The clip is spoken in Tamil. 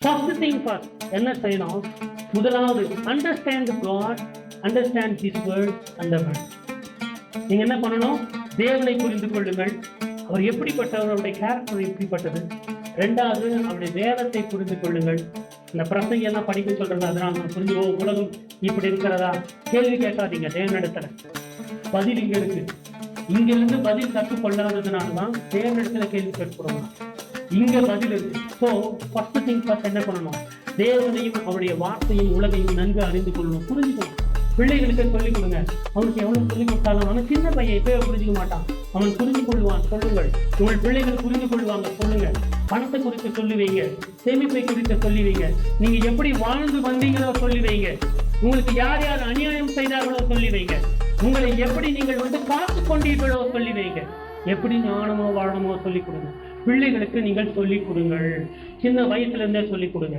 ஃபர்ஸ்ட் திங் ஃபர்ஸ்ட் என்ன செய்யணும்? முதலாவது understand God, understand his words and the words. நீங்க என்ன பண்ணணும்? தேவனை புரிந்து கொள்ளுங்கள். அவர் எப்படிப்பட்டவர், அவருடைய கேரக்டர் எப்படிப்பட்டது. ரெண்டாவது, அவருடைய வேதத்தை புரிந்து கொள்ளுங்கள். இந்த பிரசங்க எல்லாம் படிக்க சொல்றது அதனால நான் புரிஞ்சு உலகம் இப்படி இருக்கிறதா கேள்வி கேட்காதீங்க. தேவனிடத்துல பதில் இங்க இருக்கு. இங்கிருந்து பதில் கற்றுக்கொள்ளாததுனாலதான் தேவனிடத்துல கேள்வி கேட்கிறோம். இங்க பதில் இருக்கு. ஸோ ஃபர்ஸ்ட் திங் ஃபர்ஸ்ட் என்ன பண்ணணும்? தேவனையும் அவருடைய வார்த்தையும் உலகையும் நன்கு அறிந்து கொள்ளணும், புரிஞ்சுக்கணும். பிள்ளைகளுக்கு சொல்லிக் கொடுங்க. அவனுக்கு எவ்வளவு சொல்லிக் கொடுத்தாலும் அவன் சின்ன பையன் இப்பவே புரிஞ்சுக்க மாட்டான். அவன் புரிஞ்சு கொள்வான். சொல்லுங்கள், உங்கள் பிள்ளைகள் புரிந்து கொள்வாங்க. சொல்லுங்க, பணத்தை குறித்து சொல்லி வைங்க, சேமிப்பை குறித்து சொல்லி வைங்க, நீங்க எப்படி வாழ்ந்து வந்தீங்களோ சொல்லி வைங்க, உங்களுக்கு யார் யார் அநியாயம் செய்தார்களோ சொல்லி வைங்க, உங்களை எப்படி நீங்கள் பார்த்து கொண்டீர்களோ சொல்லி வைங்க, எப்படி ஞானமோ வாழணுமோ சொல்லிக் கொடுங்க. பிள்ளைகளுக்கு நீங்கள் சொல்லிக் கொடுங்கள். சின்ன வயசுல இருந்தே சொல்லிக் கொடுங்க.